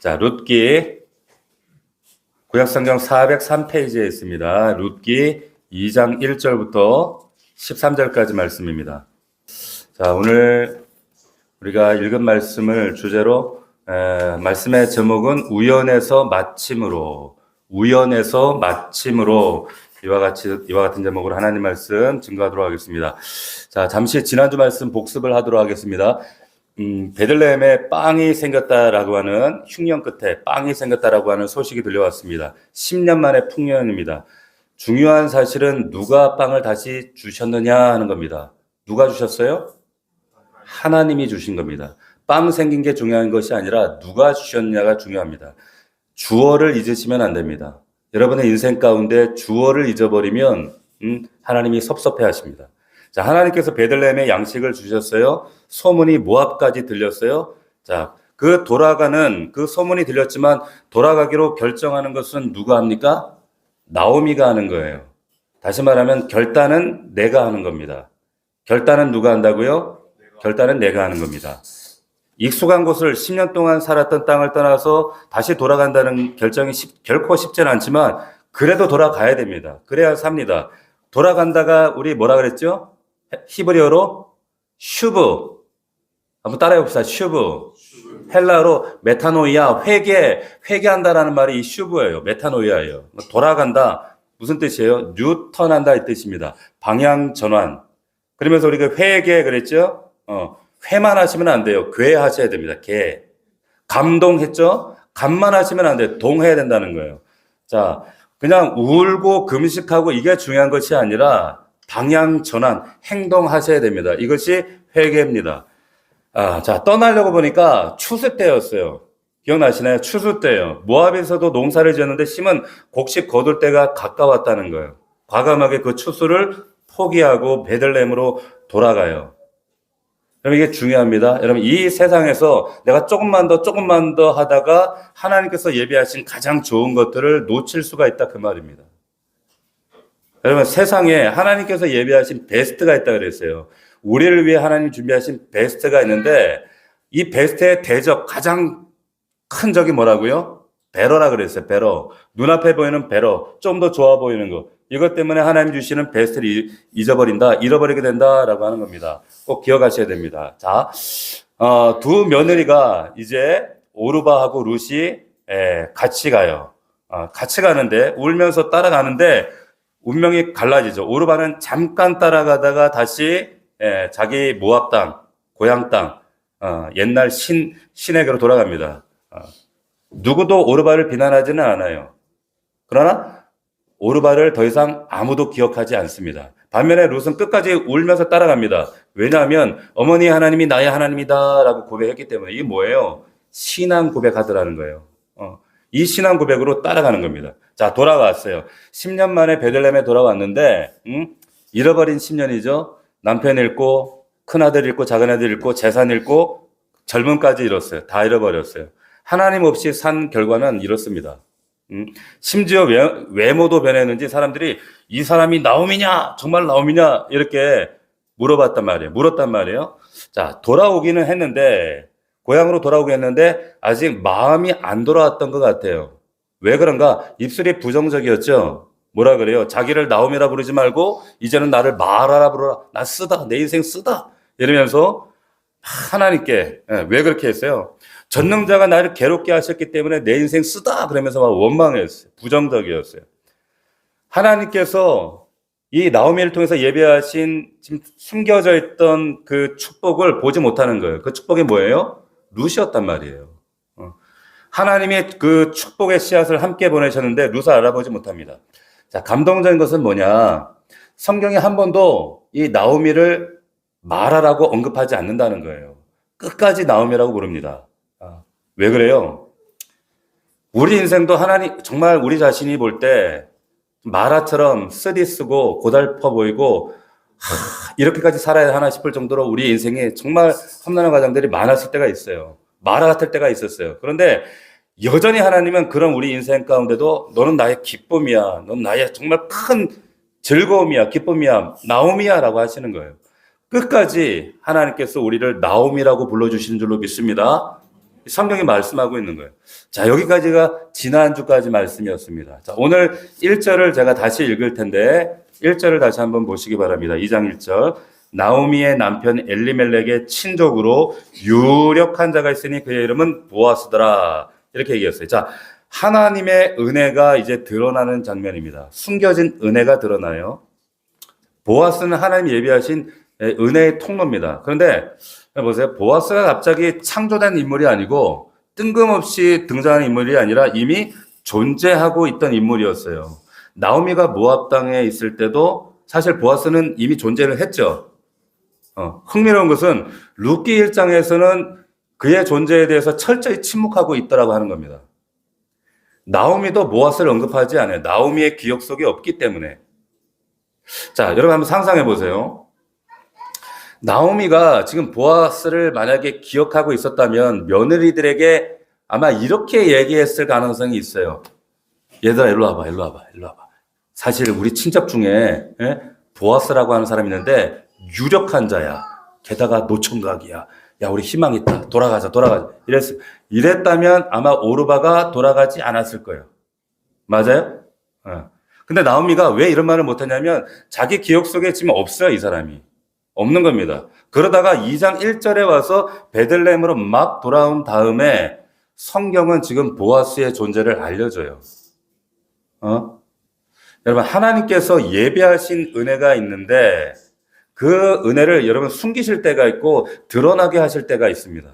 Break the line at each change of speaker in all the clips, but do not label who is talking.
자, 룻기 구약성경 403페이지에 있습니다. 룻기 2장 1절부터 13절까지 말씀입니다. 자, 오늘 우리가 읽은 말씀을 주제로 말씀의 제목은 우연에서 마침으로 이와 같은 제목으로 하나님 말씀 증거하도록 하겠습니다. 자, 잠시 지난주 말씀 복습을 하도록 하겠습니다. 베들레헴에 빵이 생겼다라고 하는 흉년 끝에 빵이 생겼다라고 하는 소식이 들려왔습니다. 10년 만에 풍년입니다. 중요한 사실은 누가 빵을 다시 주셨느냐 하는 겁니다. 누가 주셨어요? 하나님이 주신 겁니다. 빵 생긴 게 중요한 것이 아니라 누가 주셨냐가 중요합니다. 주어를 잊으시면 안 됩니다. 여러분의 인생 가운데 주어를 잊어버리면 하나님이 섭섭해 하십니다. 자, 하나님께서 베들레헴에 양식을 주셨어요. 소문이 모압까지 들렸어요. 자, 그 소문이 들렸지만 돌아가기로 결정하는 것은 누가 합니까? 나오미가 하는 거예요. 다시 말하면 결단은 내가 하는 겁니다. 결단은 누가 한다고요? 결단은 내가 하는 겁니다. 익숙한 곳을 10년 동안 살았던 땅을 떠나서 다시 돌아간다는 결정이 결코 쉽지는 않지만 그래도 돌아가야 됩니다. 그래야 삽니다. 돌아간다가 우리 뭐라 그랬죠? 히브리어로 슈브. 한번 따라해 봅시다. 슈브. 헬라어로 메타노이아, 회개한다라는 말이 이 슈브예요. 메타노이아예요. 돌아간다. 무슨 뜻이에요? 뉴턴한다 이 뜻입니다. 방향 전환. 그러면서 우리가 회개 그랬죠? 회만 하시면 안 돼요. 괴하셔야 됩니다. 개. 감동했죠? 감만 하시면 안 돼요. 동해야 된다는 거예요. 자, 그냥 울고 금식하고 이게 중요한 것이 아니라 방향 전환, 행동하셔야 됩니다. 이것이 회개입니다. 자, 떠나려고 보니까 추수 때였어요. 기억나시나요? 추수 때예요. 모압에서도 농사를 지었는데 심은 곡식 거둘 때가 가까웠다는 거예요. 과감하게 그 추수를 포기하고 베들레헴으로 돌아가요. 여러분 이게 중요합니다. 여러분 이 세상에서 내가 조금만 더 하다가 하나님께서 예비하신 가장 좋은 것들을 놓칠 수가 있다 그 말입니다. 여러분 세상에 하나님께서 예비하신 베스트가 있다 그랬어요. 우리를 위해 하나님 준비하신 베스트가 있는데 이 베스트의 대적 가장 큰 적이 뭐라고요? 배러라 그랬어요. 배러. 눈앞에 보이는 배러. 좀 더 좋아 보이는 거. 이것 때문에 하나님 주시는 베스트를 잃어버리게 된다라고 하는 겁니다. 꼭 기억하셔야 됩니다. 자, 두 며느리가 이제 오르바하고 룻이 같이 가요. 같이 가는데 울면서 따라가는데 운명이 갈라지죠. 오르바는 잠깐 따라가다가 다시 자기 모압 땅, 고향 땅, 옛날 신에게로 돌아갑니다. 누구도 오르바를 비난하지는 않아요. 그러나 오르바를 더 이상 아무도 기억하지 않습니다. 반면에 룻은 끝까지 울면서 따라갑니다. 왜냐하면 어머니 하나님이 나의 하나님이다 라고 고백했기 때문에. 이게 뭐예요? 신앙 고백하더라는 거예요. 이 신앙 고백으로 따라가는 겁니다. 자, 돌아왔어요. 10년 만에 베들레헴에 돌아왔는데 잃어버린 10년이죠. 남편 잃고 큰아들 잃고 작은아들 잃고 재산 잃고 젊음까지 잃었어요. 다 잃어버렸어요. 하나님 없이 산 결과는 이렇습니다. 심지어 외모도 변했는지 사람들이 이 사람이 나옴이냐? 정말 나옴이냐? 이렇게 물었단 말이에요. 자, 돌아오기는 했는데 고향으로 돌아오게 했는데 아직 마음이 안 돌아왔던 것 같아요. 왜 그런가? 입술이 부정적이었죠. 뭐라 그래요? 자기를 나옴이라 부르지 말고 이제는 나를 마라라 부르라. 나 쓰다. 내 인생 쓰다. 이러면서 하나님께 왜 그렇게 했어요? 전능자가 나를 괴롭게 하셨기 때문에 내 인생 쓰다. 그러면서 막 원망했어요. 부정적이었어요. 하나님께서 이 나오미를 통해서 예배하신 지금 숨겨져 있던 그 축복을 보지 못하는 거예요. 그 축복이 뭐예요? 룻이었단 말이에요. 하나님이 그 축복의 씨앗을 함께 보내셨는데 룻을 알아보지 못합니다. 자, 감동적인 것은 뭐냐? 성경에 한 번도 이 나오미를 마라라고 언급하지 않는다는 거예요. 끝까지 나오미라고 부릅니다. 왜 그래요? 우리 인생도 정말 우리 자신이 볼 때 마라처럼 쓰디쓰고 고달퍼 보이고 이렇게까지 살아야 하나 싶을 정도로 우리 인생에 정말 험난한 과정들이 많았을 때가 있어요. 마라 같을 때가 있었어요. 그런데 여전히 하나님은 그런 우리 인생 가운데도 너는 나의 기쁨이야. 넌 나의 정말 큰 즐거움이야. 기쁨이야. 나옴이야 라고 하시는 거예요. 끝까지 하나님께서 우리를 나옴이라고 불러주시는 줄로 믿습니다. 성경이 말씀하고 있는 거예요. 자, 여기까지가 지난주까지 말씀이었습니다. 자, 오늘 1절을 제가 다시 읽을 텐데 1절을 다시 한번 보시기 바랍니다. 2장 1절. 나오미의 남편 엘리멜렉의 친족으로 유력한 자가 있으니 그의 이름은 보아스더라. 이렇게 얘기했어요. 자, 하나님의 은혜가 이제 드러나는 장면입니다. 숨겨진 은혜가 드러나요. 보아스는 하나님이 예비하신 은혜의 통로입니다. 그런데 보세요. 보아스가 갑자기 창조된 인물이 아니고 뜬금없이 등장한 인물이 아니라 이미 존재하고 있던 인물이었어요. 나오미가 모압 땅에 있을 때도 사실 보아스는 이미 존재를 했죠. 흥미로운 것은 룻기 1장에서는 그의 존재에 대해서 철저히 침묵하고 있더라고 하는 겁니다. 나오미도 보아스를 언급하지 않아요. 나오미의 기억 속에 없기 때문에. 자, 여러분 한번 상상해 보세요. 나오미가 지금 보아스를 만약에 기억하고 있었다면 며느리들에게 아마 이렇게 얘기했을 가능성이 있어요. 얘들아, 일로 와봐. 사실 우리 친척 중에 보아스라고 하는 사람이 있는데 유력한 자야. 게다가 노총각이야. 야, 우리 희망 있다. 돌아가자. 이랬다면 아마 오르바가 돌아가지 않았을 거예요. 맞아요? 근데 나오미가 왜 이런 말을 못하냐면 자기 기억 속에 지금 없어요, 이 사람이. 없는 겁니다. 그러다가 2장 1절에 와서 베들레헴으로 막 돌아온 다음에 성경은 지금 보아스의 존재를 알려줘요. 여러분, 하나님께서 예비하신 은혜가 있는데 그 은혜를 여러분 숨기실 때가 있고 드러나게 하실 때가 있습니다.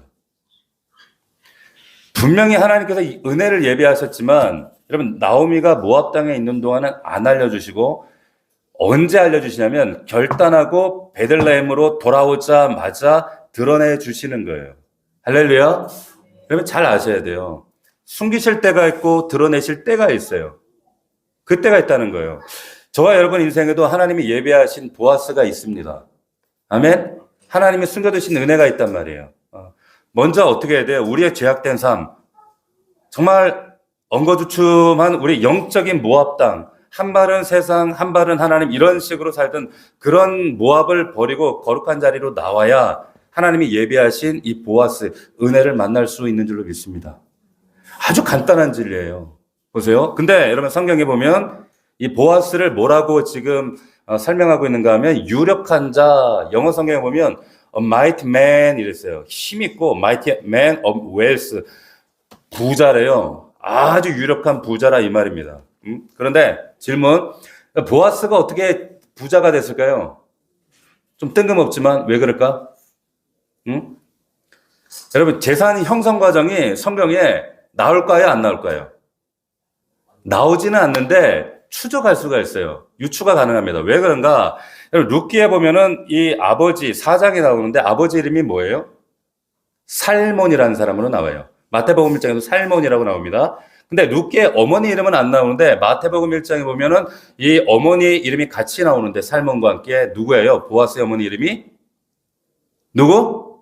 분명히 하나님께서 이 은혜를 예비하셨지만 여러분, 나오미가 모압 땅에 있는 동안은 안 알려주시고 언제 알려주시냐면 결단하고 베들레헴으로 돌아오자마자 드러내 주시는 거예요. 할렐루야. 여러분 잘 아셔야 돼요. 숨기실 때가 있고 드러내실 때가 있어요. 그때가 있다는 거예요. 저와 여러분 인생에도 하나님이 예비하신 보아스가 있습니다. 아멘. 하나님이 숨겨두신 은혜가 있단 말이에요. 먼저 어떻게 해야 돼요? 우리의 죄악된 삶, 정말 엉거주춤한 우리 영적인 모압 땅, 한 발은 세상, 한 발은 하나님, 이런 식으로 살던 그런 모압을 버리고 거룩한 자리로 나와야 하나님이 예비하신 이 보아스, 은혜를 만날 수 있는 줄로 믿습니다. 아주 간단한 진리예요. 보세요. 근데 여러분 성경에 보면 이 보아스를 뭐라고 지금 설명하고 있는가 하면 유력한 자, 영어 성경에 보면 a mighty man 이랬어요. 힘있고 mighty man of wealth, 부자래요. 아주 유력한 부자라 이 말입니다. 그런데 질문, 보아스가 어떻게 부자가 됐을까요? 좀 뜬금없지만 왜 그럴까? 여러분 재산 형성 과정이 성경에 나올까요? 안 나올까요? 나오지는 않는데 추적할 수가 있어요. 유추가 가능합니다. 왜 그런가? 여러분 룻기에 보면은 이 아버지 사장이 나오는데 아버지 이름이 뭐예요? 살몬이라는 사람으로 나와요. 마태복음 1장에도 살몬이라고 나옵니다. 근데 룻기의 어머니 이름은 안 나오는데 마태복음 1장에 보면은 이 어머니 이름이 같이 나오는데 살몬과 함께 누구예요? 보아스의 어머니 이름이? 누구?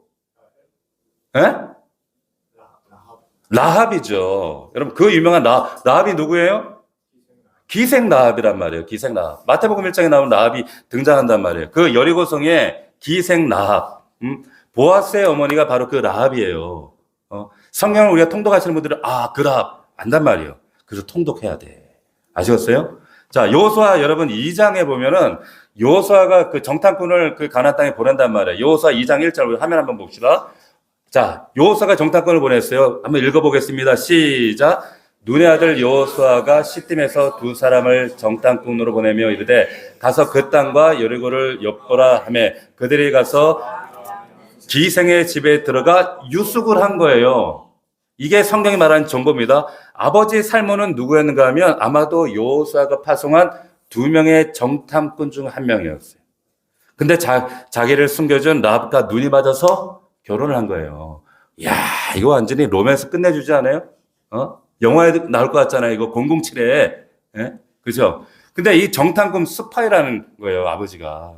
라합이죠. 여러분 그 유명한 라합이 누구예요? 기생 라합이란 말이에요. 기생 라합. 마태복음 1장에 나오는 라합이 등장한단 말이에요. 그 여리고성의 기생 라합. 보아스의 어머니가 바로 그 라합이에요. 성경을 우리가 통독하시는 분들은 그 라합 안단 말이에요. 그래서 통독해야 돼. 아시겠어요? 자, 여호수아 여러분 2장에 보면은 여호수아가 그 정탐꾼을 그 가나안 땅에 보낸단 말이에요. 여호수아 2장 1절 우리 화면 한번 봅시다. 자, 여호수아가 정탐꾼을 보냈어요. 한번 읽어보겠습니다. 시작. 눈의 아들 여호수아가 시딤에서 두 사람을 정탐꾼으로 보내며 이르되 가서 그 땅과 여리고를 엿보라 하며 그들이 가서 기생의 집에 들어가 유숙을 한 거예요. 이게 성경이 말하는 정보입니다. 아버지 살몬은 누구였는가 하면 아마도 여호수아가 파송한 두 명의 정탐꾼 중 한 명이었어요. 근데 자기를 숨겨준 라합과 눈이 맞아서 결혼을 한 거예요. 이야, 이거 완전히 로맨스 끝내주지 않아요? 영화에 나올 것 같잖아요. 이거 007에. 예? 그죠? 근데 이 정탐꾼 스파이라는 거예요, 아버지가.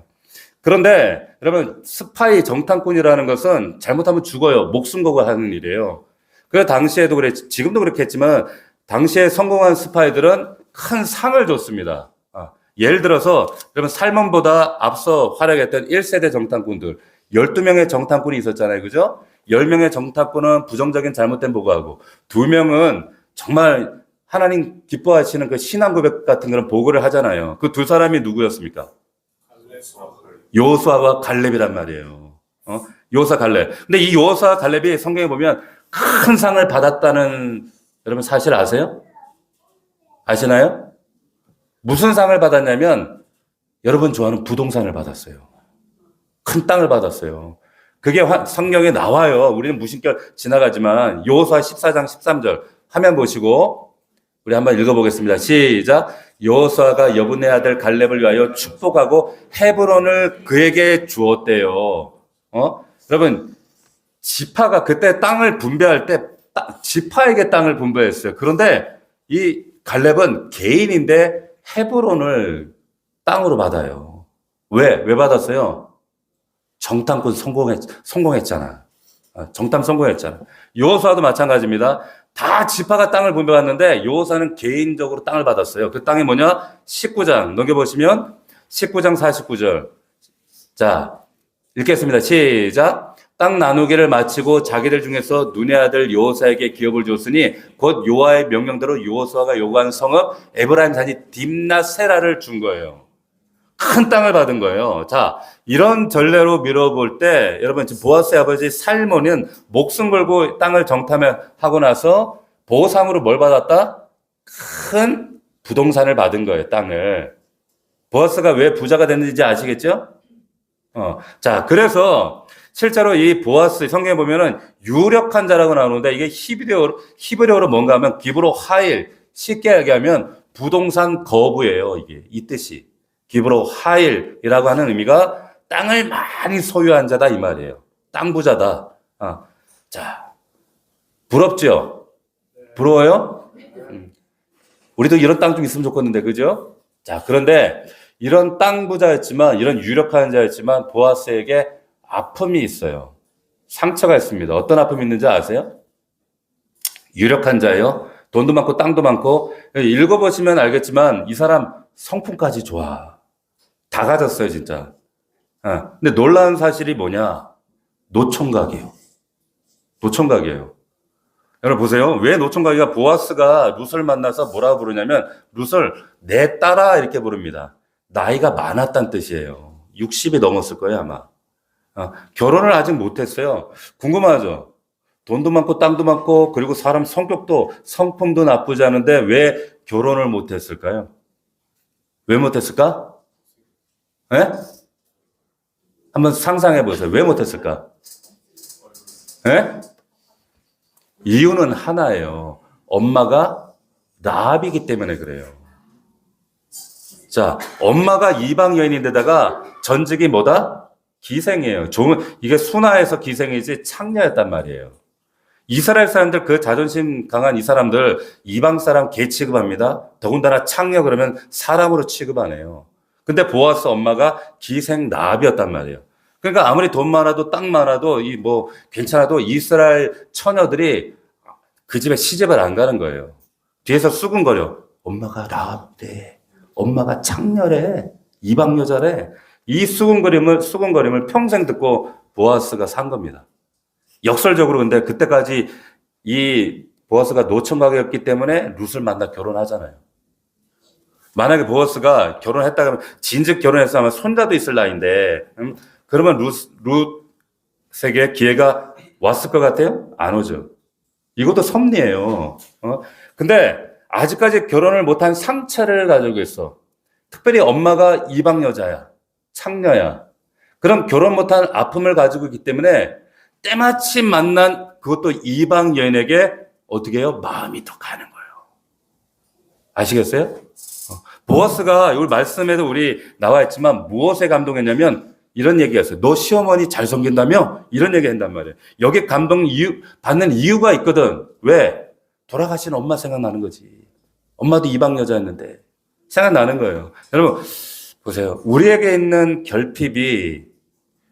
그런데 여러분, 스파이 정탐꾼이라는 것은 잘못하면 죽어요. 목숨 걸고 하는 일이에요. 그 당시에도 지금도 그렇게 했지만, 당시에 성공한 스파이들은 큰 상을 줬습니다. 예를 들어서, 여러분, 살몬보다 앞서 활약했던 1세대 정탐꾼들, 12명의 정탐꾼이 있었잖아요. 그죠? 10명의 정탐꾼은 부정적인 잘못된 보고하고 2명은 정말 하나님 기뻐하시는 그 신앙 고백 같은 그런 보고를 하잖아요. 그 두 사람이 누구였습니까? 여호수아와 갈렙이란 말이에요. 여호수아 갈렙. 근데 이 여호수아 갈렙이 성경에 보면 큰 상을 받았다는 여러분 사실 아세요? 아시나요? 무슨 상을 받았냐면 여러분 좋아하는 부동산을 받았어요. 큰 땅을 받았어요. 그게 성경에 나와요. 우리는 무심결 지나가지만 여호수아 14장 13절 화면 보시고 우리 한번 읽어보겠습니다. 시작. 여호수아가 여분의 아들 갈렙을 위하여 축복하고 헤브론을 그에게 주었대요. 여러분 지파가 그때 땅을 분배할 때 지파에게 땅을 분배했어요. 그런데 이 갈렙은 개인인데 헤브론을 땅으로 받아요. 왜 받았어요? 정탐꾼 성공했잖아. 정탐 성공했잖아. 여호수아도 마찬가지입니다. 다 지파가 땅을 분배받는데 여호수아는 개인적으로 땅을 받았어요. 그 땅이 뭐냐? 19장 넘겨보시면 19장 49절. 자, 읽겠습니다. 시작. 땅 나누기를 마치고 자기들 중에서 눈의 아들 여호수아에게 기업을 줬으니 곧 여호와의 명령대로 여호수아가 요구한 성읍 에브라임 산이 딥나세라를 준 거예요. 큰 땅을 받은 거예요. 자, 이런 전례로 밀어볼 때 여러분 지금 보아스의 아버지 살몬은 목숨 걸고 땅을 정탐하고 나서 보상으로 뭘 받았다? 큰 부동산을 받은 거예요. 땅을. 보아스가 왜 부자가 됐는지 아시겠죠? 자, 그래서 실제로 이 보아스 성경에 보면은 유력한 자라고 나오는데 이게 히브리어로 뭔가 하면 기브로 하일, 쉽게 얘기하면 부동산 거부예요. 이게 이 뜻이. 기브로 하일이라고 하는 의미가 땅을 많이 소유한 자다 이 말이에요. 땅 부자다. 자, 부럽죠? 부러워요? 우리도 이런 땅 좀 있으면 좋겠는데, 그죠? 자, 그런데 이런 땅 부자였지만, 이런 유력한 자였지만 보아스에게 아픔이 있어요. 상처가 있습니다. 어떤 아픔이 있는지 아세요? 유력한 자예요. 돈도 많고 땅도 많고 읽어보시면 알겠지만 이 사람 성품까지 좋아. 다 가졌어요, 진짜. 근데 놀라운 사실이 뭐냐? 노총각이에요. 노총각이에요. 여러분 보세요. 왜 노총각이가 보아스가 룻을 만나서 뭐라고 부르냐면 룻을 내 딸아 이렇게 부릅니다. 나이가 많았다는 뜻이에요. 60이 넘었을 거예요, 아마. 결혼을 아직 못했어요. 궁금하죠? 돈도 많고 땅도 많고 그리고 사람 성격도 성품도 나쁘지 않은데 왜 결혼을 못했을까요? 왜 못했을까? 예? 한번 상상해 보세요. 왜 못했을까? 예? 이유는 하나예요. 엄마가 라합이기 때문에 그래요. 자, 엄마가 이방 여인인데다가 전직이 뭐다? 기생이에요. 이게 순화해서 기생이지 창녀였단 말이에요. 이스라엘 사람들 그 자존심 강한 이 사람들 이방 사람 개 취급합니다. 더군다나 창녀 그러면 사람으로 취급 안 해요. 근데 보아스 엄마가 기생 라합이었단 말이에요. 그러니까 아무리 돈 많아도 땅 많아도 괜찮아도 이스라엘 처녀들이 그 집에 시집을 안 가는 거예요. 뒤에서 수군거려. 엄마가 라합대. 엄마가 창녀래. 이방 여자래. 이 수군거림을 평생 듣고 보아스가 산 겁니다. 역설적으로 근데 그때까지 이 보아스가 노총각이었기 때문에 룻을 만나 결혼하잖아요. 만약에 보아스가 결혼했다 그러면 진즉 결혼해서 아마 손자도 있을 나이인데 그러면 룻에게 기회가 왔을 것 같아요? 안 오죠. 이것도 섭리예요. 근데 아직까지 결혼을 못한 상처를 가지고 있어. 특별히 엄마가 이방 여자야. 창녀야. 그럼 결혼 못한 아픔을 가지고 있기 때문에 때마침 만난 그것도 이방 여인에게 어떻게 해요? 마음이 더 가는 거예요. 아시겠어요? 보아스가 이 말씀에도 우리 나와 있지만 무엇에 감동했냐면 이런 얘기였어요. 너 시어머니 잘 섬긴다며? 이런 얘기 한단 말이에요. 여기 받는 이유가 있거든. 왜? 돌아가신 엄마 생각나는 거지. 엄마도 이방 여자였는데 생각나는 거예요. 여러분 보세요. 우리에게 있는 결핍이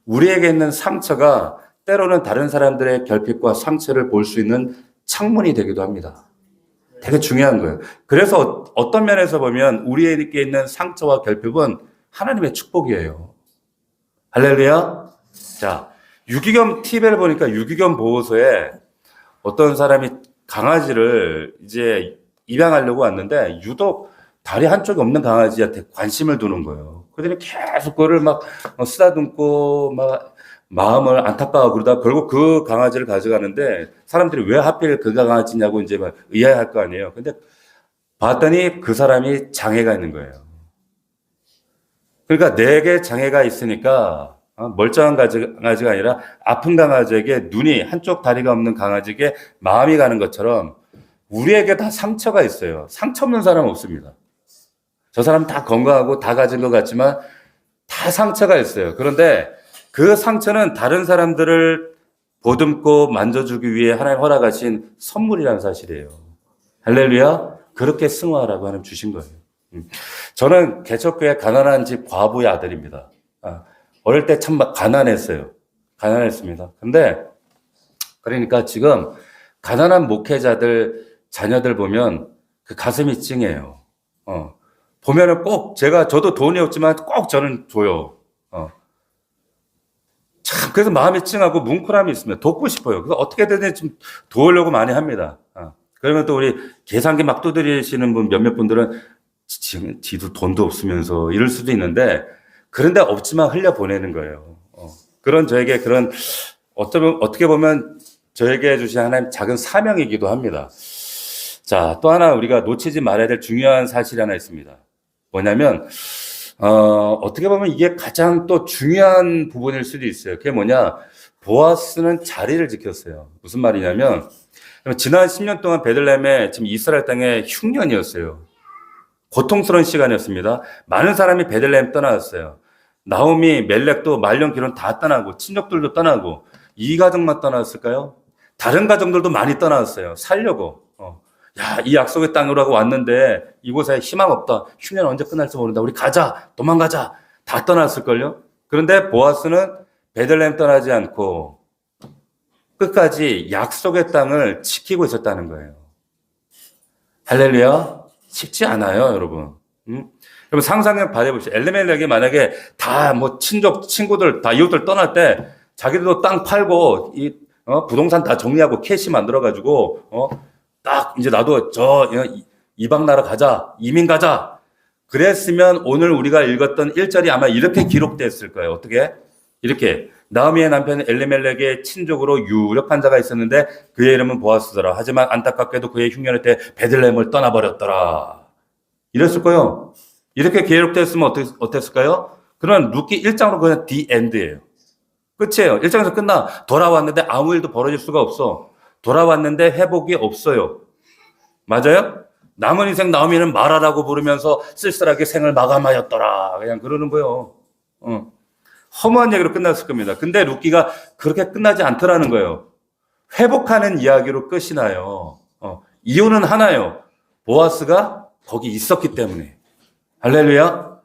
우리에게 있는 상처가 때로는 다른 사람들의 결핍과 상처를 볼 수 있는 창문이 되기도 합니다. 되게 중요한 거예요. 그래서 어떤 면에서 보면 우리에게 있는 상처와 결핍은 하나님의 축복이에요. 할렐루야. 자, 유기견 TV를 보니까 유기견 보호소에 어떤 사람이 강아지를 이제 입양하려고 왔는데 유독 다리 한쪽이 없는 강아지한테 관심을 두는 거예요. 그들이 계속 그거를 막 쓰다듬고 막 마음을 안타까워 그러다 결국 그 강아지를 가져가는데 사람들이 왜 하필 그 강아지냐고 이제 막 의아해할 거 아니에요. 근데 봤더니 그 사람이 장애가 있는 거예요. 그러니까 내게 장애가 있으니까 멀쩡한 강아지가 아니라 아픈 강아지에게 눈이 한쪽 다리가 없는 강아지에게 마음이 가는 것처럼 우리에게 다 상처가 있어요. 상처 없는 사람은 없습니다. 저 사람 다 건강하고 다 가진 것 같지만 다 상처가 있어요. 그런데 그 상처는 다른 사람들을 보듬고 만져주기 위해 하나님 허락하신 선물이라는 사실이에요. 할렐루야. 그렇게 승화하라고 하나님 주신 거예요. 저는 개척교회 가난한 집 과부의 아들입니다. 어릴 때 참 가난했어요. 가난했습니다. 근데 그러니까 지금 가난한 목회자들 자녀들 보면 그 가슴이 찡해요. 보면은 꼭 저도 돈이 없지만 꼭 저는 줘요. 참 그래서 마음이 찡하고 뭉클함이 있습니다. 돕고 싶어요. 그래서 어떻게든 좀 도우려고 많이 합니다. 그러면 또 우리 계산기 막 두드리시는 분 몇몇 분들은 지도 돈도 없으면서 이럴 수도 있는데 그런데 없지만 흘려 보내는 거예요. 그런 저에게 그런 어떻게 보면 저에게 주신 하나님 작은 사명이기도 합니다. 자, 또 하나 우리가 놓치지 말아야 될 중요한 사실이 하나 있습니다. 뭐냐면 어떻게 보면 이게 가장 또 중요한 부분일 수도 있어요. 그게 뭐냐? 보아스는 자리를 지켰어요. 무슨 말이냐면 지난 10년 동안 베들레헴에 지금 이스라엘 땅에 흉년이었어요. 고통스러운 시간이었습니다. 많은 사람이 베들레헴 떠나왔어요. 나오미, 멜렉도 말년 기론 다 떠나고 친척들도 떠나고 이 가정만 떠나왔을까요? 다른 가정들도 많이 떠나왔어요. 살려고. 야, 이 약속의 땅으로 하고 왔는데 이곳에 희망 없다. 흉년 언제 끝날지 모른다. 우리 가자. 도망가자. 다 떠났을걸요? 그런데 보아스는 베들레헴 떠나지 않고 끝까지 약속의 땅을 지키고 있었다는 거예요. 할렐루야. 쉽지 않아요, 여러분. 여러분 상상해 봐보십시오. 엘리멜렉이 만약에 다 뭐 친구들, 다 이웃들 떠날 때 자기들도 땅 팔고 부동산 다 정리하고 캐시 만들어가지고 딱 이제 나도 이방 나라 가자, 이민 가자. 그랬으면 오늘 우리가 읽었던 1절이 아마 이렇게 기록됐을 거예요. 어떻게? 이렇게 나오미의 남편 엘리멜렉의 친족으로 유력한 자가 있었는데 그의 이름은 보아스더라. 하지만 안타깝게도 그의 흉년의 때 베들레헴을 떠나버렸더라. 이랬을 거예요. 이렇게 기록됐으면 어땠을까요? 그러면 룻기 1장으로 그냥 the end예요. 끝이에요. 1장에서 끝나. 돌아왔는데 아무 일도 벌어질 수가 없어. 돌아왔는데 회복이 없어요. 맞아요? 남은 인생 나오미는 마라라고 부르면서 쓸쓸하게 생을 마감하였더라. 그냥 그러는 거예요. 허무한 얘기로 끝났을 겁니다. 근데 룻기가 그렇게 끝나지 않더라는 거예요. 회복하는 이야기로 끝이 나요. 이유는 하나예요. 보아스가 거기 있었기 때문에. 할렐루야.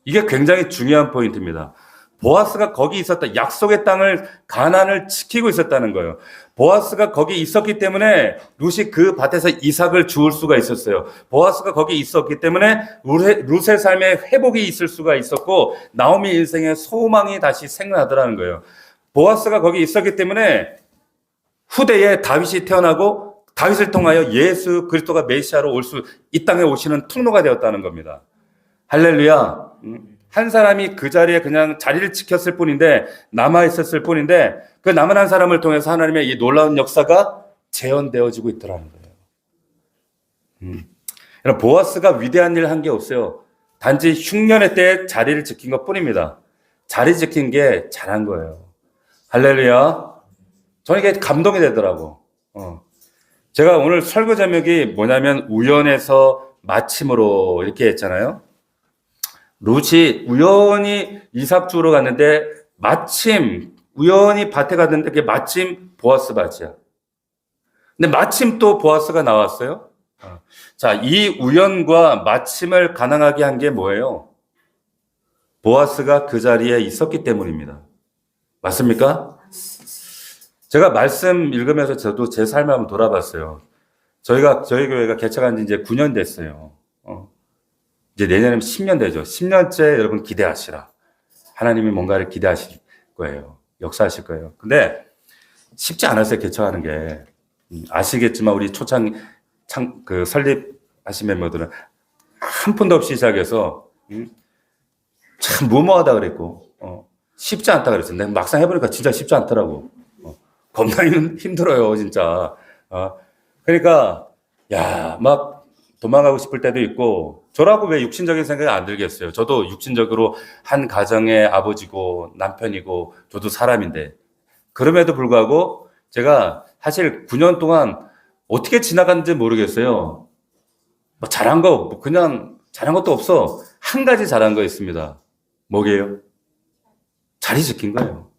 이게 굉장히 중요한 포인트입니다. 보아스가 거기 있었다. 약속의 땅을 가나안을 지키고 있었다는 거예요. 보아스가 거기 있었기 때문에 룻이 그 밭에서 이삭을 주울 수가 있었어요. 보아스가 거기 있었기 때문에 룻의 삶에 회복이 있을 수가 있었고 나오미 인생의 소망이 다시 생겨나더라는 거예요. 보아스가 거기 있었기 때문에 후대에 다윗이 태어나고 다윗을 통하여 예수 그리스도가 메시아로 이 땅에 오시는 통로가 되었다는 겁니다. 할렐루야. 한 사람이 그 자리에 그냥 자리를 지켰을 뿐인데 남아있었을 뿐인데 그 남은 한 사람을 통해서 하나님의 이 놀라운 역사가 재현되어지고 있더라는 거예요. 여러분, 보아스가 위대한 일을 한 게 없어요. 단지 흉년의 때에 자리를 지킨 것 뿐입니다. 자리 지킨 게 잘한 거예요. 할렐루야. 저는 이게 감동이 되더라고. 제가 오늘 설교 제목이 뭐냐면 우연에서 마침으로 이렇게 했잖아요. 룻이 우연히 이삭 주우러 갔는데 마침 우연히 밭에 갔는데 그게 마침 보아스 밭이야. 근데 마침 또 보아스가 나왔어요. 자, 이 우연과 마침을 가능하게 한 게 뭐예요? 보아스가 그 자리에 있었기 때문입니다. 맞습니까? 제가 말씀 읽으면서 저도 제 삶을 한번 돌아봤어요. 저희 교회가 개척한 지 이제 9년 됐어요. 이제 내년이면 10년 되죠. 10년째 여러분 기대하시라. 하나님이 뭔가를 기대하실 거예요. 역사하실 거예요. 근데 쉽지 않았어요, 개척하는 게. 아시겠지만 우리 설립하신 멤버들은 한 푼도 없이 시작해서 참 무모하다 그랬고 쉽지 않다 그랬어요. 근데 막상 해보니까 진짜 쉽지 않더라고. 겁나 힘들어요, 진짜. 그러니까 막 도망가고 싶을 때도 있고 저라고 왜 육신적인 생각이 안 들겠어요. 저도 육신적으로 한 가정의 아버지고 남편이고 저도 사람인데 그럼에도 불구하고 제가 사실 9년 동안 어떻게 지나갔는지 모르겠어요. 뭐 잘한 거 그냥 잘한 것도 없어. 한 가지 잘한 거 있습니다. 뭐게요? 자리 지킨 거예요.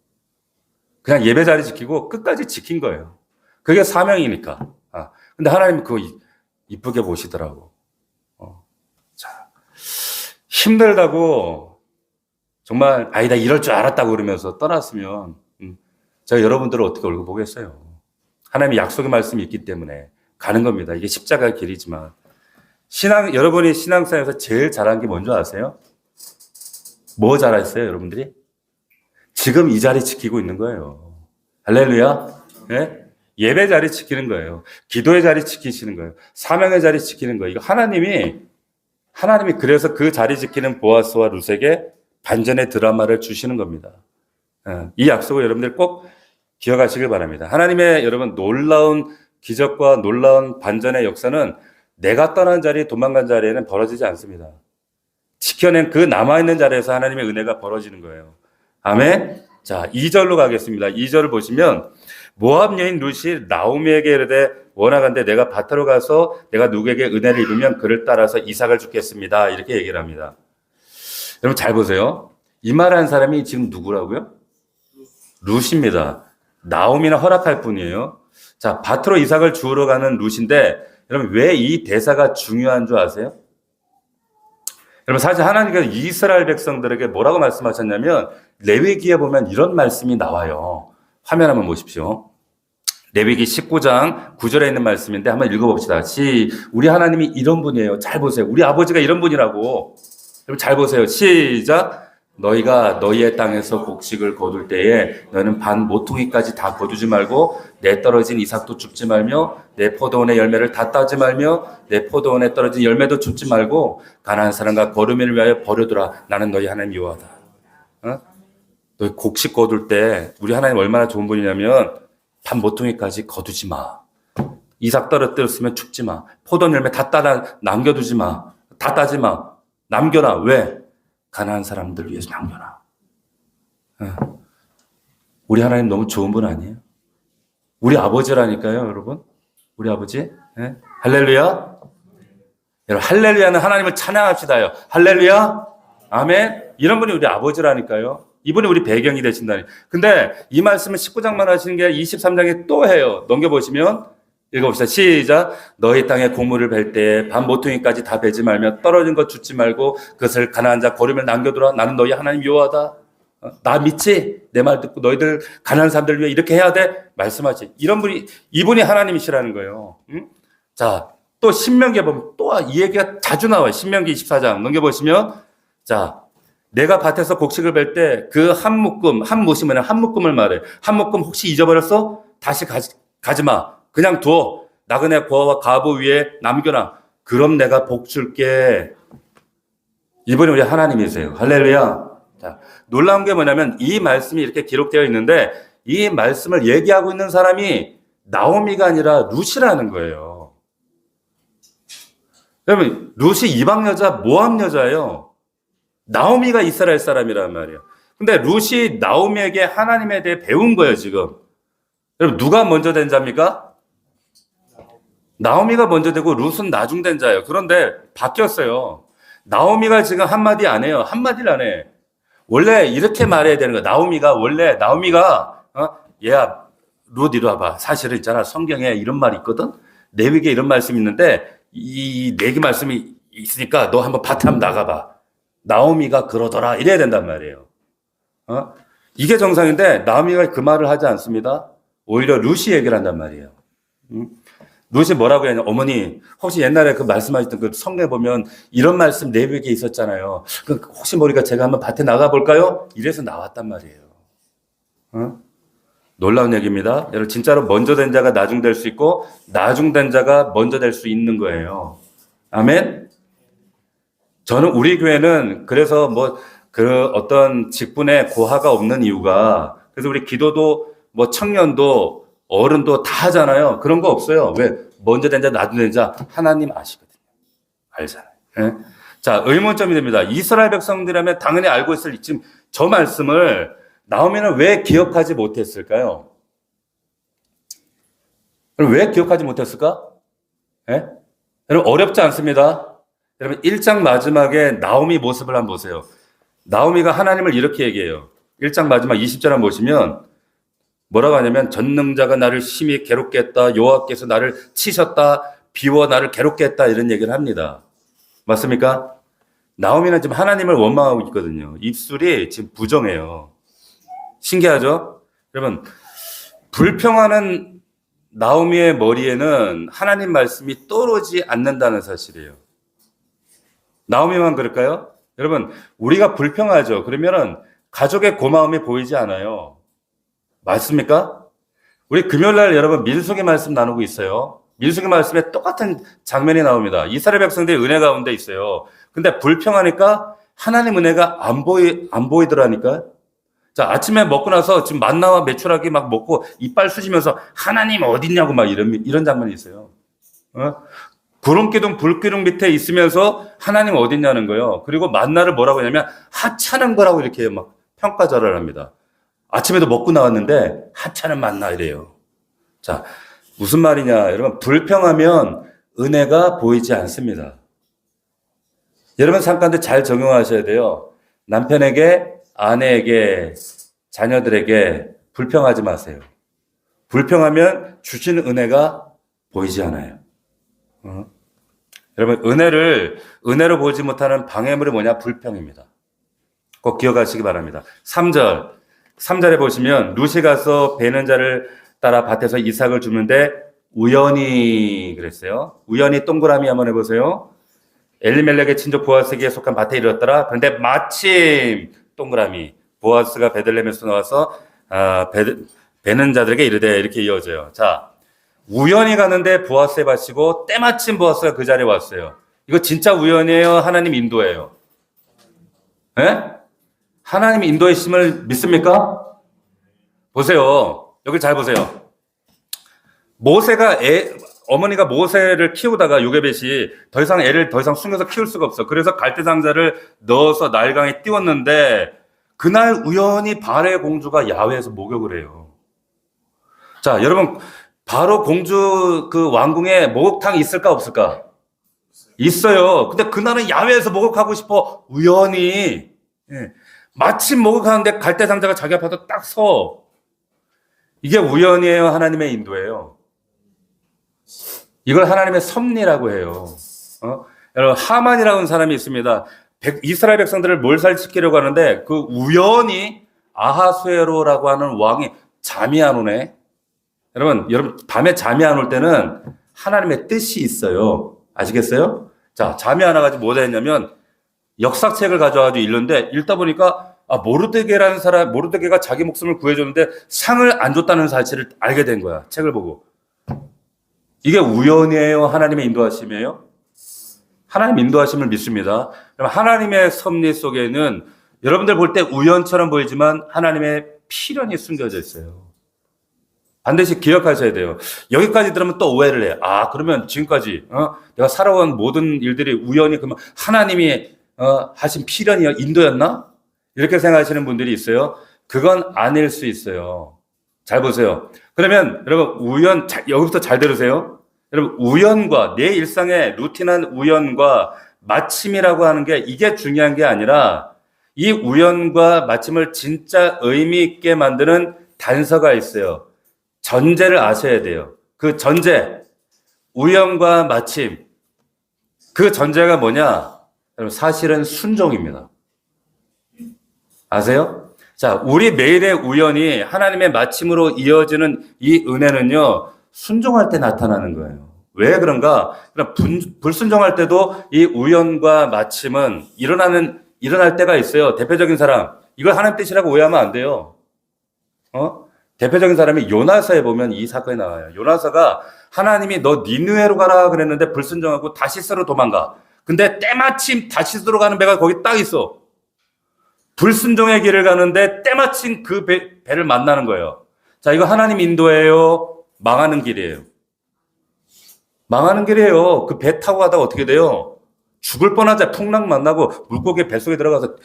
그냥 예배 자리 지키고 끝까지 지킨 거예요. 그게 사명이니까. 근데 하나님은 그거 이쁘게 보시더라고. 자, 힘들다고 정말 나 이럴 줄 알았다고 그러면서 떠났으면 제가 여러분들을 어떻게 얼굴 보겠어요. 하나님의 약속의 말씀이 있기 때문에 가는 겁니다. 이게 십자가의 길이지만 여러분이 신앙생활에서 제일 잘한 게 뭔지 아세요? 뭐 잘했어요, 여러분들이? 지금 이 자리 지키고 있는 거예요. 할렐루야. 네? 예배 자리 지키는 거예요. 기도의 자리 지키시는 거예요. 사명의 자리 지키는 거예요. 이거 하나님이 그래서 그 자리 지키는 보아스와 룻에게 반전의 드라마를 주시는 겁니다. 이 약속을 여러분들 꼭 기억하시길 바랍니다. 하나님의 여러분 놀라운 기적과 놀라운 반전의 역사는 내가 떠난 자리, 도망간 자리에는 벌어지지 않습니다. 지켜낸 그 남아있는 자리에서 하나님의 은혜가 벌어지는 거예요. 아멘. 자, 2절로 가겠습니다. 2절을 보시면 모압 여인 룻이 나오미에게 이르되 원하건대 내가 밭으로 가서 내가 누구에게 은혜를 입으면 그를 따라서 이삭을 주겠습니다. 이렇게 얘기를 합니다. 여러분 잘 보세요. 이 말한 사람이 지금 누구라고요? 룻입니다. 나오미는 허락할 뿐이에요. 자, 밭으로 이삭을 주우러 가는 룻인데 여러분 왜 이 대사가 중요한 줄 아세요? 여러분 사실 하나님께서 이스라엘 백성들에게 뭐라고 말씀하셨냐면 레위기에 보면 이런 말씀이 나와요. 화면 한번 보십시오. 레위기 19장 9절에 있는 말씀인데 한번 읽어봅시다. 우리 하나님이 이런 분이에요. 잘 보세요. 우리 아버지가 이런 분이라고. 여러분 잘 보세요. 시작. 너희가 너희의 땅에서 곡식을 거둘 때에 너는 반 모퉁이까지 다 거두지 말고 내 떨어진 이삭도 줍지 말며 내 포도원의 열매를 다 따지 말며 내 포도원에 떨어진 열매도 줍지 말고 가나안 사람과 거르미를 위하여 버려두라. 나는 너희 하나님 여호와다. 너희 곡식 거둘 때 우리 하나님 얼마나 좋은 분이냐면 반 모퉁이까지 거두지 마. 이삭 떨어뜨렸으면 줍지 마. 포도원 열매 다 따라 남겨두지 마. 다 따지 마. 남겨놔. 왜? 가난한 사람들 위해서 남겨놔. 우리 하나님 너무 좋은 분 아니에요? 우리 아버지라니까요, 여러분. 우리 아버지. 네? 할렐루야. 여러분, 할렐루야는 하나님을 찬양합시다요. 할렐루야. 아멘. 이런 분이 우리 아버지라니까요. 이분이 우리 배경이 되신다니. 근데 이 말씀을 19장만 하시는 게 23장에 또 해요. 넘겨보시면 읽어봅시다. 시작. 너희 땅에 곡물을 벨 때 반 모퉁이까지 다 베지 말며 떨어진 것 줍지 말고 그것을 가난한 자 거름을 남겨두라. 나는 너희 하나님 여호와다. 나 믿지? 내 말 듣고 너희들 가난한 사람들 위해 이렇게 해야 돼? 말씀하지. 이분이 하나님이시라는 거예요. 응? 자, 또 신명기에 보면 또 이 얘기가 자주 나와요. 신명기 24장 넘겨보시면 자, 내가 밭에서 곡식을 벨 때 그 한 무심은 한 묶음을 말해. 한 묶음 혹시 잊어버렸어? 다시 가지 마. 그냥 두어. 나그네 고아와 과부 위에 남겨놔. 그럼 내가 복 줄게. 이분이 우리 하나님이세요. 할렐루야. 자, 놀라운 게 뭐냐면 이 말씀이 이렇게 기록되어 있는데 이 말씀을 얘기하고 있는 사람이 나오미가 아니라 룻이라는 거예요. 여러분, 룻이 이방 여자, 모압 여자예요. 나오미가 이스라엘 사람이란 말이에요. 근데 룻이 나오미에게 하나님에 대해 배운 거예요, 지금. 여러분, 누가 먼저 된 자입니까? 나오미가 먼저 되고 룻은 나중된 자예요. 그런데 바뀌었어요. 나오미가 지금 한마디 안 해요. 한마디를 안 해. 원래 이렇게 말해야 되는 거야. 나오미가 얘야 룻 이리 와봐. 사실은 있잖아. 성경에 이런 말이 있거든. 레위기에 이런 말씀이 있는데 이 내기 말씀이 있으니까 너 한번 밭에 한번 나가봐. 나오미가 그러더라. 이래야 된단 말이에요. 이게 정상인데 나오미가 그 말을 하지 않습니다. 오히려 룻이 얘기를 한단 말이에요. 룻이 뭐라고 했냐? 어머니, 혹시 옛날에 그 말씀하셨던 그 성경에 보면 이런 말씀 레위기에 있었잖아요. 혹시 모르니까 제가 한번 밭에 나가 볼까요? 이래서 나왔단 말이에요. 어? 놀라운 얘기입니다. 여러분 진짜로 먼저 된 자가 나중 될 수 있고 나중 된 자가 먼저 될 수 있는 거예요. 아멘. 저는 우리 교회는 그래서 뭐 그 어떤 직분에 고하가 없는 이유가 그래서 우리 기도도 뭐 청년도 어른도 다 하잖아요. 그런 거 없어요. 왜? 먼저 된 자, 나중 된 자 하나님 아시거든요. 알잖아요. 예? 자, 의문점이 됩니다. 이스라엘 백성들이라면 당연히 알고 있을 지금 저 말씀을 나오미는 왜 기억하지 못했을까요? 그럼 왜 기억하지 못했을까? 예? 여러분 어렵지 않습니다. 여러분 1장 마지막에 나오미 모습을 한번 보세요. 나오미가 하나님을 이렇게 얘기해요. 1장 마지막 20절 한번 보시면 뭐라고 하냐면 전능자가 나를 심히 괴롭게 했다. 여호와께서 나를 치셨다. 비워 나를 괴롭게 했다. 이런 얘기를 합니다. 맞습니까? 나오미는 지금 하나님을 원망하고 있거든요. 입술이 지금 부정해요. 신기하죠? 여러분 불평하는 나오미의 머리에는 하나님 말씀이 떠오르지 않는다는 사실이에요. 나오미만 그럴까요? 여러분 우리가 불평하죠. 그러면은 가족의 고마움이 보이지 않아요. 맞습니까? 우리 금요일날 여러분 민수기 말씀 나누고 있어요. 민수기 말씀에 똑같은 장면이 나옵니다. 이스라엘 백성들이 은혜 가운데 있어요. 근데 불평하니까 하나님 은혜가 안 보이더라니까. 자, 아침에 먹고 나서 지금 만나와 메추라기 막 먹고 이빨 수시면서 하나님 어딨냐고 막 이런 장면이 있어요. 구름기둥, 불기둥 밑에 있으면서 하나님 어딨냐는 거예요. 그리고 만나를 뭐라고 하냐면 하찮은 거라고 이렇게 막 평가절하를 합니다. 아침에도 먹고 나왔는데 하찮은 만나 이래요. 자, 무슨 말이냐. 여러분, 불평하면 은혜가 보이지 않습니다. 여러분, 잠깐들 잘 적용하셔야 돼요. 남편에게, 아내에게, 자녀들에게 불평하지 마세요. 불평하면 주시는 은혜가 보이지 않아요. 여러분, 은혜로 보지 못하는 방해물이 뭐냐? 불평입니다. 꼭 기억하시기 바랍니다. 3절에 보시면 룻이 가서 베는 자를 따라 밭에서 이삭을 줍는데 우연히 그랬어요. 우연히 동그라미 한번 해보세요. 엘리멜렉의 친족 보아스에게 속한 밭에 이르렀더라. 그런데 마침 동그라미 보아스가 베들레헴에서 나와서 베는 자들에게 이르되 이렇게 이어져요. 자, 우연히 가는데 보아스에 바치고 때마침 보아스가 그 자리에 왔어요. 이거 진짜 우연이에요? 하나님 인도예요? 예? 하나님 인도의 심을 믿습니까? 보세요. 여기 잘 보세요. 어머니가 모세를 키우다가 요게벳이 애를 더 이상 숨겨서 키울 수가 없어. 그래서 갈대상자를 넣어서 나일강에 띄웠는데 그날 우연히 바레 공주가 야외에서 목욕을 해요. 자, 여러분 바로 공주 그 왕궁에 목욕탕이 있을까 없을까? 있어요. 근데 그날은 야외에서 목욕하고 싶어. 우연히. 예. 마침 목욕하는데 갈대상자가 자기 앞에서 딱 서. 이게 우연이에요? 하나님의 인도예요? 이걸 하나님의 섭리라고 해요. 여러분 하만이라는 사람이 있습니다. 이스라엘 백성들을 몰살시키려고 하는데 그 우연히 아하수에로라고 하는 왕이 잠이 안 오네. 여러분 밤에 잠이 안 올 때는 하나님의 뜻이 있어요. 아시겠어요? 자, 잠이 안 와가지고 뭐다 했냐면 역사책을 가져와가지고 읽다 보니까 모르드게가 자기 목숨을 구해줬는데 상을 안 줬다는 사실을 알게 된 거야. 책을 보고. 이게 우연이에요? 하나님의 인도하심이에요? 하나님 인도하심을 믿습니다. 그럼 하나님의 섭리 속에는 여러분들 볼 때 우연처럼 보이지만 하나님의 필연이 숨겨져 있어요. 반드시 기억하셔야 돼요. 여기까지 들으면 또 오해를 해요. 그러면 지금까지 내가 살아온 모든 일들이 우연히 그러면 하나님이 하신 필연이야 인도였나? 이렇게 생각하시는 분들이 있어요. 그건 아닐 수 있어요. 잘 보세요. 그러면 여러분 여기부터 잘 들으세요. 여러분 우연과 내 일상의 루틴한 우연과 마침이라고 하는 게 이게 중요한 게 아니라 이 우연과 마침을 진짜 의미 있게 만드는 단서가 있어요. 전제를 아셔야 돼요. 그 전제, 우연과 마침. 그 전제가 뭐냐? 여러분 사실은 순종입니다. 아세요? 자, 우리 매일의 우연이 하나님의 마침으로 이어지는 이 은혜는요, 순종할 때 나타나는 거예요. 왜 그런가? 불순종할 때도 이 우연과 마침은 일어날 때가 있어요. 대표적인 사람. 이걸 하나님 뜻이라고 오해하면 안 돼요. 대표적인 사람이 요나서에 보면 이 사건이 나와요. 요나서가 하나님이 너 니느웨로 가라 그랬는데 불순종하고 다시스로 도망가. 근데 때마침 다시스로 가는 배가 거기 딱 있어. 불순종의 길을 가는데 때마침 그 배를 만나는 거예요. 자, 이거 하나님 인도예요? 망하는 길이에요. 망하는 길이에요. 그 배 타고 가다가 어떻게 돼요? 죽을 뻔하자. 풍랑 만나고 물고기 뱃속에 들어가서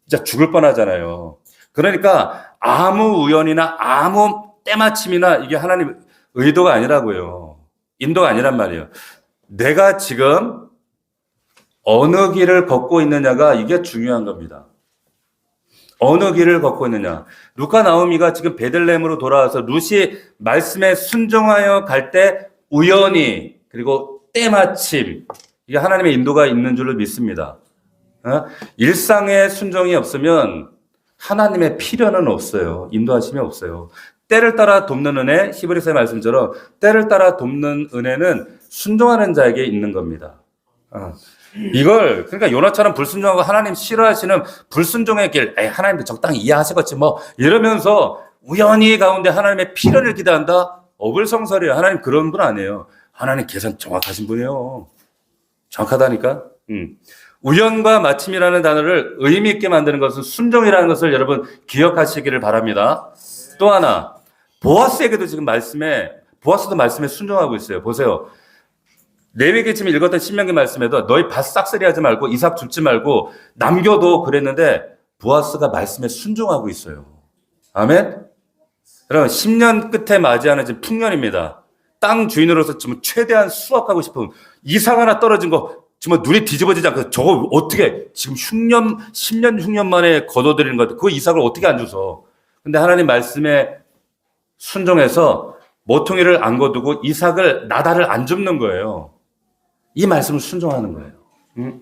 진짜 죽을 뻔하잖아요. 그러니까 아무 우연이나 아무 때마침이나 이게 하나님 의도가 아니라고요. 인도가 아니란 말이에요. 내가 지금 어느 길을 걷고 있느냐가 이게 중요한 겁니다. 어느 길을 걷고 있느냐. 루카 나오미가 지금 베들레헴으로 돌아와서 룻이 말씀에 순종하여 갈 때 우연히 그리고 때마침 이게 하나님의 인도가 있는 줄로 믿습니다. 일상의 순종이 없으면 하나님의 필요는 없어요. 인도하심이 없어요. 때를 따라 돕는 은혜, 히브리서의 말씀처럼 때를 따라 돕는 은혜는 순종하는 자에게 있는 겁니다. 이걸 그러니까 요나처럼 불순종하고 하나님 싫어하시는 불순종의 길, 하나님도 적당히 이해하시겠지 뭐 이러면서 우연히 가운데 하나님의 필요를 기대한다? 어불성설이에요. 하나님 그런 분 아니에요. 하나님 계산 정확하신 분이에요. 정확하다니까. 우연과 마침이라는 단어를 의미 있게 만드는 것은 순종이라는 것을 여러분 기억하시기를 바랍니다. 또 하나, 보아스에게도 지금 보아스도 말씀에 순종하고 있어요. 보세요. 레위기 지금 읽었던 신명기 말씀에도 너희 밭 싹쓸이 하지 말고 이삭 줍지 말고 남겨도 그랬는데 보아스가 말씀에 순종하고 있어요. 아멘? 여러분 10년 끝에 맞이하는 지금 풍년입니다. 땅 주인으로서 지금 최대한 수확하고 싶은 이삭 하나 떨어진 거 정말 눈이 뒤집어지지 않고 저거 어떻게 지금 10년 흉년 만에 거둬들이는 것 같아. 그 이삭을 어떻게 안 주서. 근데 하나님 말씀에 순종해서 모퉁이를 안 거두고 이삭을 나달을 안 줍는 거예요. 이 말씀을 순종하는 거예요.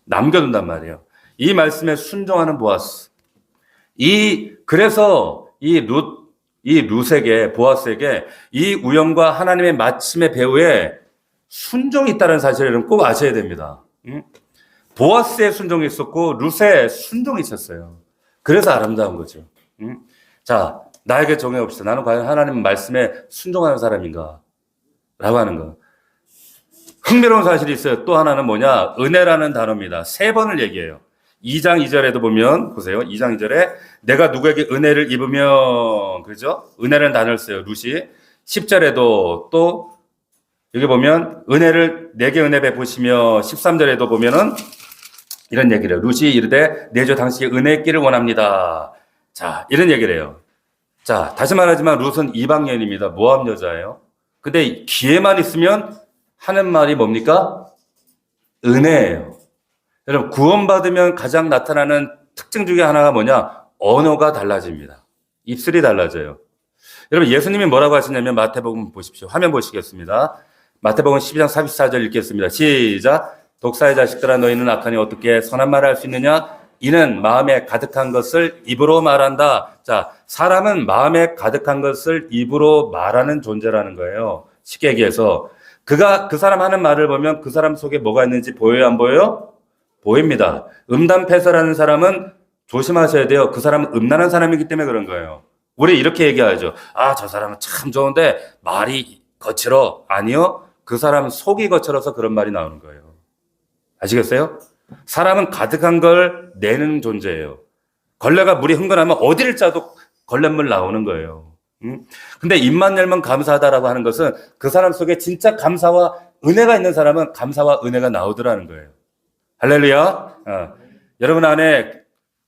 남겨둔단 말이에요. 이 말씀에 순종하는 보아스. 그래서 보아스에게 이 우연과 하나님의 마침의 배후에 순종이 있다는 사실을 꼭 아셔야 됩니다. 보아스의 순종이 있었고 룻의 순종이 있었어요. 그래서 아름다운 거죠. 자, 나에게 정해봅시다. 나는 과연 하나님 말씀에 순종하는 사람인가? 라고 하는 거. 흥미로운 사실이 있어요. 또 하나는 뭐냐? 은혜라는 단어입니다. 3번을 얘기해요. 2장 2절에도 보면 보세요. 2장 2절에 내가 누구에게 은혜를 입으면 그죠? 은혜라는 단어를 써요. 룻이. 10절에도 또 여기 보면 내게 은혜 베푸시며 13절에도 보면은 이런 얘기를 해요. 룻이 이르되 내조 당신의 은혜의 길을 원합니다. 자, 이런 얘기를 해요. 자, 다시 말하지만 룻은 이방인입니다. 모압 여자예요. 근데 기회만 있으면 하는 말이 뭡니까? 은혜예요. 여러분 구원받으면 가장 나타나는 특징 중에 하나가 뭐냐? 언어가 달라집니다. 입술이 달라져요. 여러분 예수님이 뭐라고 하시냐면 마태복음 보십시오. 화면 보시겠습니다. 마태복음 12장 44절 읽겠습니다. 시작. 독사의 자식들아 너희는 악하니 어떻게 선한 말을 할 수 있느냐? 이는 마음에 가득한 것을 입으로 말한다. 자, 사람은 마음에 가득한 것을 입으로 말하는 존재라는 거예요. 쉽게 얘기해서 그 사람 하는 말을 보면 그 사람 속에 뭐가 있는지 보여요, 안 보여요? 보입니다. 음담패설하는 사람은 조심하셔야 돼요. 그 사람은 음란한 사람이기 때문에 그런 거예요. 우리 이렇게 얘기하죠. 저 사람은 참 좋은데 말이 거칠어. 아니요. 그 사람 속이 거칠어서 그런 말이 나오는 거예요. 아시겠어요? 사람은 가득한 걸 내는 존재예요. 걸레가 물이 흥건하면 어디를 짜도 걸레물 나오는 거예요. 근데 입만 열면 감사하다라고 하는 것은 그 사람 속에 진짜 감사와 은혜가 있는 사람은 감사와 은혜가 나오더라는 거예요. 할렐루야. 여러분 안에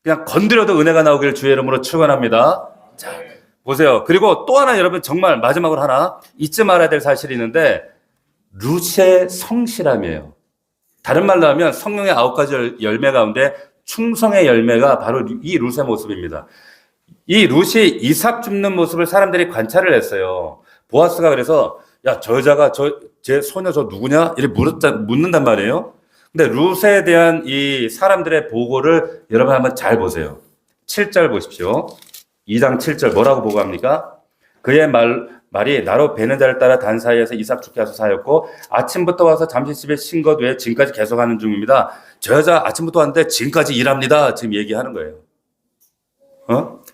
그냥 건드려도 은혜가 나오기를 주의 이름으로 축원합니다. 자, 보세요. 그리고 또 하나 여러분 정말 마지막으로 하나 잊지 말아야 될 사실이 있는데 룻의 성실함이에요. 다른 말로 하면 성령의 9가지 열매 가운데 충성의 열매가 바로 이 룻의 모습입니다. 이 룻이 이삭 줍는 모습을 사람들이 관찰을 했어요. 보아스가 그래서 야, 저 여자가 제 소녀 저 누구냐? 이렇게 묻는단 말이에요. 근데 룻에 대한 이 사람들의 보고를 여러분 한번 잘 보세요. 7절 보십시오. 2장 7절 뭐라고 보고합니까? 그의 말이 나로 베는 자를 따라 단 사이에서 이삭 죽게 하소 사였고 아침부터 와서 잠시 집에 쉰 것 외에 지금까지 계속하는 중입니다. 저 여자 아침부터 왔는데 지금까지 일합니다. 지금 얘기하는 거예요.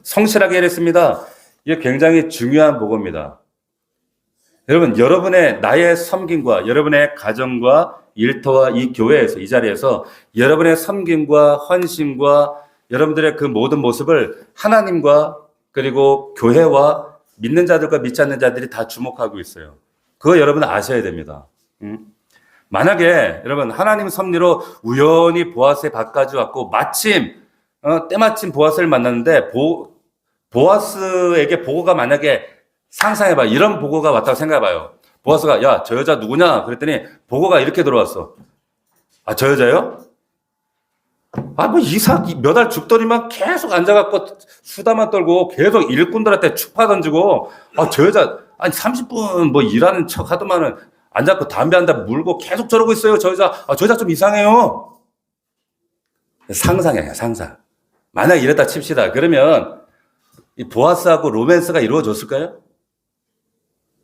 성실하게 일했습니다. 이게 굉장히 중요한 보고입니다. 여러분, 나의 섬김과 여러분의 가정과 일터와 이 교회에서, 이 자리에서 여러분의 섬김과 헌신과 여러분들의 그 모든 모습을 하나님과 그리고 교회와 믿는 자들과 믿지 않는 자들이 다 주목하고 있어요. 그거 여러분 아셔야 됩니다. 만약에 여러분 하나님 섭리로 우연히 보아스의 밭까지 왔고 마침 때마침 보아스를 만났는데 보아스에게 보고가 만약에 상상해봐. 이런 보고가 왔다고 생각해봐요. 보아스가 야, 저 여자 누구냐? 그랬더니 보고가 이렇게 들어왔어. 아, 저 여자요? 아, 뭐 이삭 몇 알 죽더니만 계속 앉아갖고 수다만 떨고 계속 일꾼들한테 축파 던지고 아, 저 여자 아니 30분 뭐 일하는 척 하더만은 앉아갖고 담배 한 대 물고 계속 저러고 있어요. 저 여자 아, 저 여자 좀 이상해요. 상상이에요, 상상. 만약 이랬다 칩시다. 그러면 이 보아스하고 로맨스가 이루어졌을까요?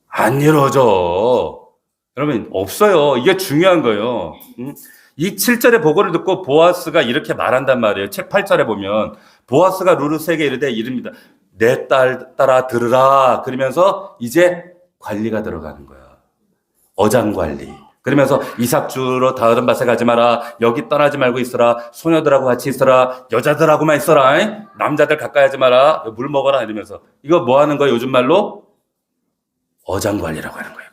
안 이루어져. 여러분 없어요. 이게 중요한 거예요. 이 7절의 보고를 듣고 보아스가 이렇게 말한단 말이에요. 책 8절에 보면 보아스가 루룻에게 이르되 이릅니다. 내 딸 따라 들으라. 그러면서 이제 관리가 들어가는 거야. 어장관리. 그러면서 이삭 주러 다른 밭에 가지 마라. 여기 떠나지 말고 있어라. 소녀들하고 같이 있어라. 여자들하고만 있어라. 남자들 가까이 하지 마라. 물 먹어라. 이러면서. 이거 뭐 하는 거야? 요즘 말로? 어장관리라고 하는 거예요.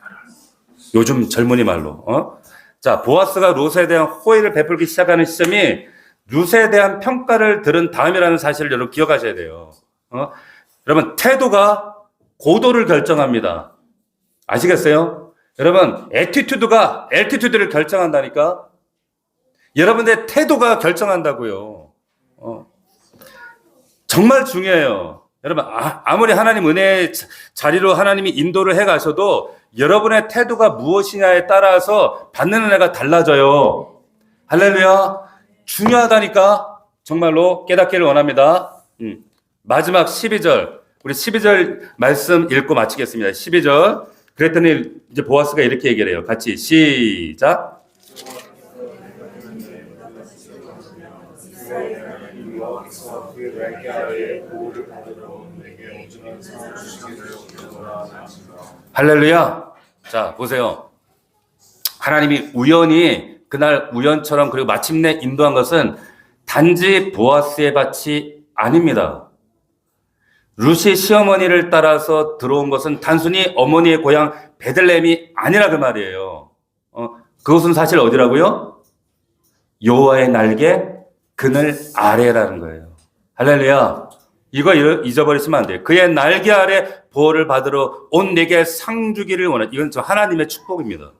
요즘 젊은이 말로. 자, 보아스가 룻에 대한 호의를 베풀기 시작하는 시점이 룻에 대한 평가를 들은 다음이라는 사실을 여러분 기억하셔야 돼요. 여러분, 태도가 고도를 결정합니다. 아시겠어요? 여러분, 엘티튜드를 결정한다니까? 여러분의 태도가 결정한다고요. 정말 중요해요. 여러분, 아무리 하나님 은혜의 자리로 하나님이 인도를 해 가셔도 여러분의 태도가 무엇이냐에 따라서 받는 은혜가 달라져요. 할렐루야. 중요하다니까. 정말로 깨닫기를 원합니다. 마지막 12절. 우리 12절 말씀 읽고 마치겠습니다. 12절. 그랬더니 이제 보아스가 이렇게 얘기를 해요. 같이 시작. 할렐루야. 자, 보세요. 하나님이 우연히 그날 우연처럼 그리고 마침내 인도한 것은 단지 보아스의 밭이 아닙니다. 룻이 시어머니를 따라서 들어온 것은 단순히 어머니의 고향 베들레헴이 아니라 그 말이에요. 그것은 사실 어디라고요? 여호와의 날개 그늘 아래라는 거예요. 할렐루야. 이거 잊어버리시면 안 돼요. 그의 날개 아래 보호를 받으러 온 내게 상 주기를 원해. 이건 저 하나님의 축복입니다.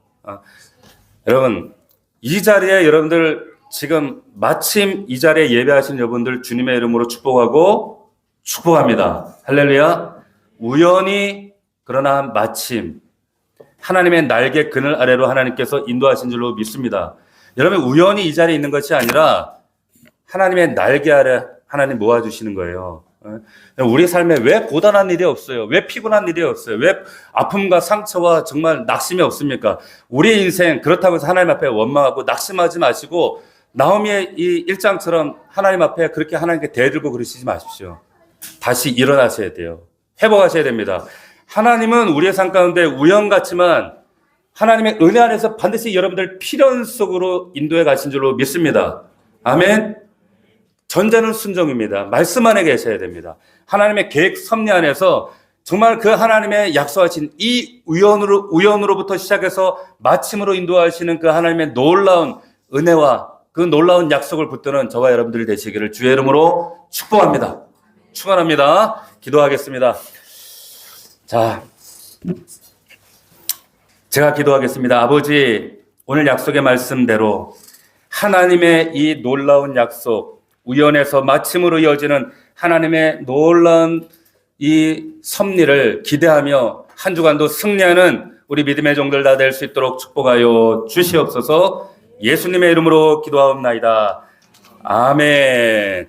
여러분, 이 자리에 여러분들 지금 마침 이 자리에 예배하신 여러분들 주님의 이름으로 축복합니다. 할렐루야. 우연히 그러나 마침 하나님의 날개 그늘 아래로 하나님께서 인도하신 줄로 믿습니다. 여러분, 우연히 이 자리에 있는 것이 아니라 하나님의 날개 아래 하나님 모아주시는 거예요. 우리 삶에 왜 고단한 일이 없어요? 왜 피곤한 일이 없어요? 왜 아픔과 상처와 정말 낙심이 없습니까? 우리의 인생 그렇다고 해서 하나님 앞에 원망하고 낙심하지 마시고 나오미의 이 1장처럼 하나님 앞에 그렇게 하나님께 대들고 그러시지 마십시오. 다시 일어나셔야 돼요. 회복하셔야 됩니다. 하나님은 우리의 삶 가운데 우연 같지만 하나님의 은혜 안에서 반드시 여러분들 필연 속으로 인도해 가신 줄로 믿습니다. 아멘. 전제는 순종입니다. 말씀 안에 계셔야 됩니다. 하나님의 계획 섭리 안에서 정말 그 하나님의 약속하신 이 우연으로부터 시작해서 마침으로 인도하시는 그 하나님의 놀라운 은혜와 그 놀라운 약속을 붙드는 저와 여러분들이 되시기를 주의 이름으로 축복합니다. 축원합니다. 기도하겠습니다. 자, 제가 기도하겠습니다. 아버지, 오늘 약속의 말씀대로 하나님의 이 놀라운 약속, 우연에서 마침으로 이어지는 하나님의 놀라운 이 섭리를 기대하며 한 주간도 승리하는 우리 믿음의 종들 다 될 수 있도록 축복하여 주시옵소서. 예수님의 이름으로 기도하옵나이다. 아멘.